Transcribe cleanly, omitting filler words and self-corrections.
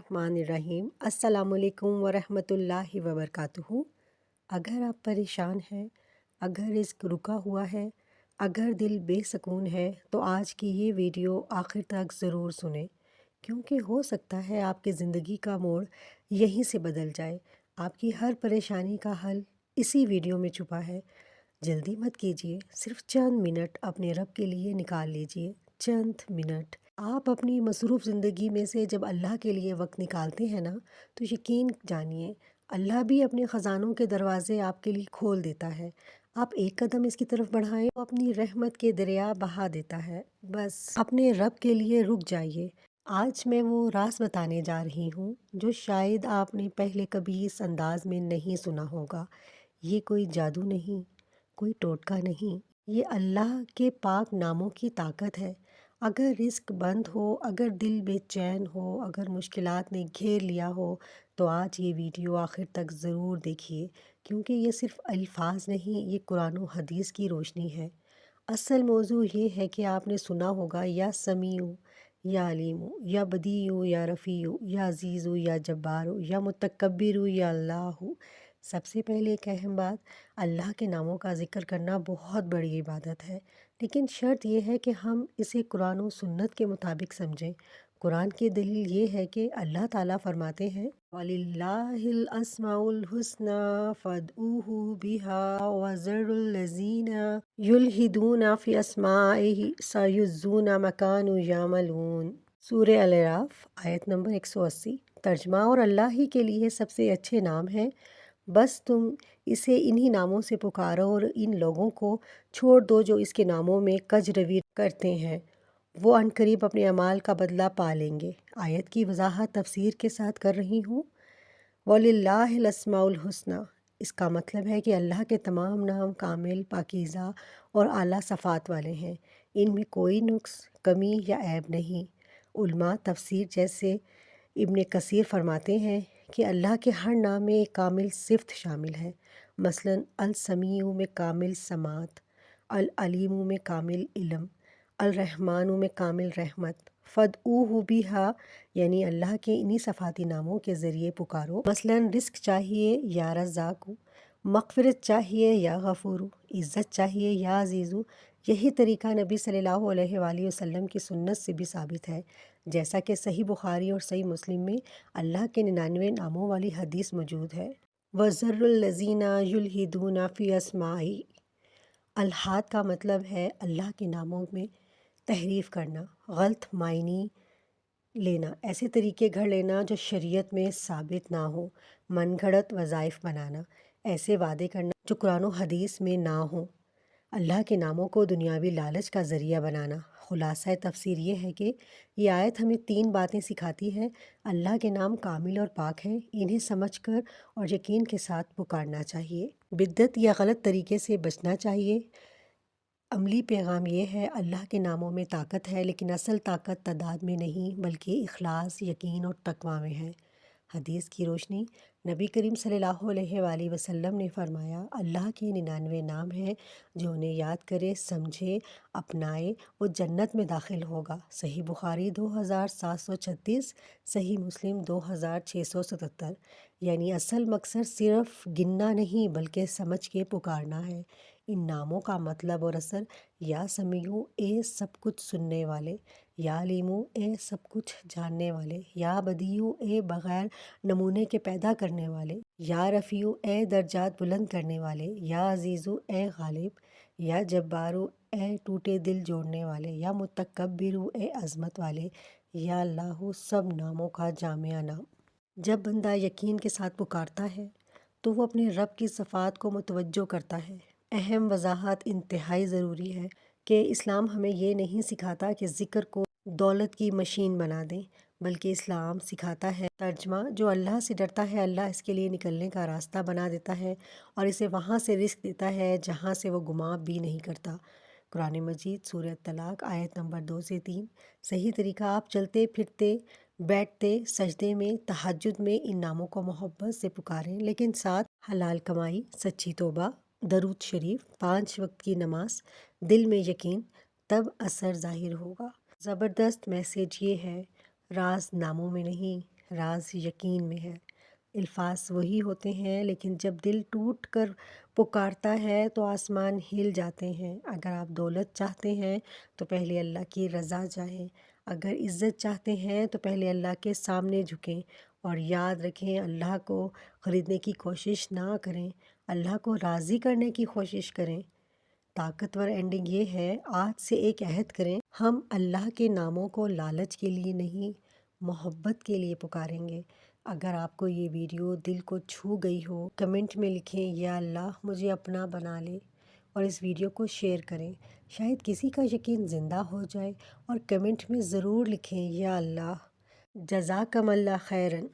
الرحمن الرحیم السلام علیکم ورحمۃ اللہ وبرکاتہ۔ اگر آپ پریشان ہیں، اگر رزق رکا ہوا ہے، اگر دل بے سکون ہے تو آج کی یہ ویڈیو آخر تک ضرور سنیں، کیونکہ ہو سکتا ہے آپ کی زندگی کا موڑ یہیں سے بدل جائے۔ آپ کی ہر پریشانی کا حل اسی ویڈیو میں چھپا ہے۔ جلدی مت کیجیے، صرف چند منٹ اپنے رب کے لیے نکال لیجیے، چند منٹ۔ آپ اپنی مصروف زندگی میں سے جب اللہ کے لیے وقت نکالتے ہیں نا، تو یقین جانیے اللہ بھی اپنے خزانوں کے دروازے آپ کے لیے کھول دیتا ہے۔ آپ ایک قدم اس کی طرف بڑھائیں تو اپنی رحمت کے دریا بہا دیتا ہے۔ بس اپنے رب کے لیے رک جائیے۔ آج میں وہ راز بتانے جا رہی ہوں جو شاید آپ نے پہلے کبھی اس انداز میں نہیں سنا ہوگا۔ یہ کوئی جادو نہیں، کوئی ٹوٹکا نہیں، یہ اللہ کے پاک ناموں کی طاقت ہے۔ اگر رزق بند ہو، اگر دل بے چین ہو، اگر مشکلات نے گھیر لیا ہو، تو آج یہ ویڈیو آخر تک ضرور دیکھیے، کیونکہ یہ صرف الفاظ نہیں، یہ قرآن و حدیث کی روشنی ہے۔ اصل موضوع یہ ہے کہ آپ نے سنا ہوگا یا سمیع یا علیم یا بدیع یا رفیع یا عزیز یا جبار یا متکبر یا اللہ۔ سب سے پہلے ایک اہم بات، اللہ کے ناموں کا ذکر کرنا بہت بڑی عبادت ہے، لیکن شرط یہ ہے کہ ہم اسے قرآن و سنت کے مطابق سمجھیں۔ قرآن کی دلیل یہ ہے کہ اللہ تعالیٰ فرماتے ہیں وَلِلَّهِ الْأَسْمَاءُ الْحُسْنَىٰ فَادْعُوهُ بِهَا وَذَرُوا الَّذِينَ يُلْحِدُونَ فِي أَسْمَائِهِ سَيُجْزَوْنَ مَا كَانُوا يَعْمَلُونَ۔ سورہ الاعراف آیت نمبر 180۔ ترجمہ، اور اللہ ہی کے لیے سب سے اچھے نام ہیں، بس تم اسے انہی ناموں سے پکارو اور ان لوگوں کو چھوڑ دو جو اس کے ناموں میں کج روی کرتے ہیں، وہ عنقریب اپنے اعمال کا بدلہ پا لیں گے۔ آیت کی وضاحت تفسیر کے ساتھ کر رہی ہوں۔ وَلِلَّهِ الْأَسْمَاءُ الْحُسْنَىٰ، اس کا مطلب ہے کہ اللہ کے تمام نام کامل، پاکیزہ اور اعلیٰ صفات والے ہیں، ان میں کوئی نقص، کمی یا عیب نہیں۔ علماء تفسیر جیسے ابن کثیر فرماتے ہیں کہ اللہ کے ہر نام میں ایک کامل صفت شامل ہے، مثلاً السمیع میں کامل سماعت، العلیم میں کامل علم، الرحمن میں کامل رحمت۔ فَادْعُوهُ بِهَا یعنی اللہ کے انہی صفاتی ناموں کے ذریعے پکارو، مثلاً رزق چاہیے یا رزاق، مغفرت چاہیے یا غفور، عزت چاہیے یا عزیز۔ یہی طریقہ نبی صلی اللہ علیہ وآلہ وسلم کی سنت سے بھی ثابت ہے، جیسا کہ صحیح بخاری اور صحیح مسلم میں اللہ کے 99 ناموں والی حدیث موجود ہے۔ وَذَرُّوا الَّذِينَ يُلْحِدُونَ فِي أَسْمَائِهِ، الحاد کا مطلب ہے اللہ کے ناموں میں تحریف کرنا، غلط معنی لینا، ایسے طریقے گھڑ لینا جو شریعت میں ثابت نہ ہو، من گھڑت وظائف بنانا، ایسے وعدے کرنا جو قرآن و حدیث میں نہ ہوں، اللہ کے ناموں کو دنیاوی لالچ کا ذریعہ بنانا۔ خلاصہ تفسیر یہ ہے کہ یہ آیت ہمیں 3 باتیں سکھاتی ہے۔ اللہ کے نام کامل اور پاک ہیں، انہیں سمجھ کر اور یقین کے ساتھ پکارنا چاہیے، بدعت یا غلط طریقے سے بچنا چاہیے۔ عملی پیغام یہ ہے، اللہ کے ناموں میں طاقت ہے، لیکن اصل طاقت تعداد میں نہیں بلکہ اخلاص، یقین اور تقویٰ میں ہے۔ حدیث کی روشنی، نبی کریم صلی اللہ علیہ وآلہ وسلم نے فرمایا اللہ کے 99 نام ہیں، جو انہیں یاد کرے، سمجھے، اپنائے، وہ جنت میں داخل ہوگا۔ صحیح بخاری 2736، صحیح مسلم 2677۔ یعنی اصل مقصد صرف گننا نہیں بلکہ سمجھ کے پکارنا ہے۔ ان ناموں کا مطلب اور اثر، یا سمیع اے سب کچھ سننے والے، یا علیم اے سب کچھ جاننے والے، یا بدیع اے بغیر نمونے کے پیدا کرنے والے، یا رفیع اے درجات بلند کرنے والے، یا عزیز اے غالب، یا جبار اے ٹوٹے دل جوڑنے والے، یا متکبر اے عظمت والے، یا اللہ سب ناموں کا جامع نام۔ جب بندہ یقین کے ساتھ پکارتا ہے تو وہ اپنے رب کی صفات کو متوجہ کرتا ہے۔ اہم وضاحت انتہائی ضروری ہے کہ اسلام ہمیں یہ نہیں سکھاتا کہ ذکر کو دولت کی مشین بنا دیں، بلکہ اسلام سکھاتا ہے ترجمہ، جو اللہ سے ڈرتا ہے اللہ اس کے لیے نکلنے کا راستہ بنا دیتا ہے اور اسے وہاں سے رزق دیتا ہے جہاں سے وہ گمان بھی نہیں کرتا۔ قرآن مجید سورہ طلاق آیت نمبر 2 سے 3۔ صحیح طریقہ، آپ چلتے پھرتے، بیٹھتے، سجدے میں، تہجد میں ان ناموں کو محبت سے پکاریں، لیکن ساتھ حلال کمائی، سچی توبہ، درود شریف، 5 وقت کی نماز، دل میں یقین، تب اثر ظاہر ہوگا۔ زبردست میسیج یہ ہے، راز ناموں میں نہیں، راز یقین میں ہے۔ الفاظ وہی ہوتے ہیں لیکن جب دل ٹوٹ کر پکارتا ہے تو آسمان ہل جاتے ہیں۔ اگر آپ دولت چاہتے ہیں تو پہلے اللہ کی رضا چاہیں، اگر عزت چاہتے ہیں تو پہلے اللہ کے سامنے جھکیں، اور یاد رکھیں اللہ کو خریدنے کی کوشش نہ کریں، اللہ کو راضی کرنے کی کوشش کریں۔ طاقتور اینڈنگ یہ ہے، آج سے ایک عہد کریں، ہم اللہ کے ناموں کو لالچ کے لیے نہیں، محبت کے لیے پکاریں گے۔ اگر آپ کو یہ ویڈیو دل کو چھو گئی ہو، کمنٹ میں لکھیں یا اللہ مجھے اپنا بنا لے، اور اس ویڈیو کو شیئر کریں، شاید کسی کا یقین زندہ ہو جائے۔ اور کمنٹ میں ضرور لکھیں یا اللہ جزاکم اللہ خیرن۔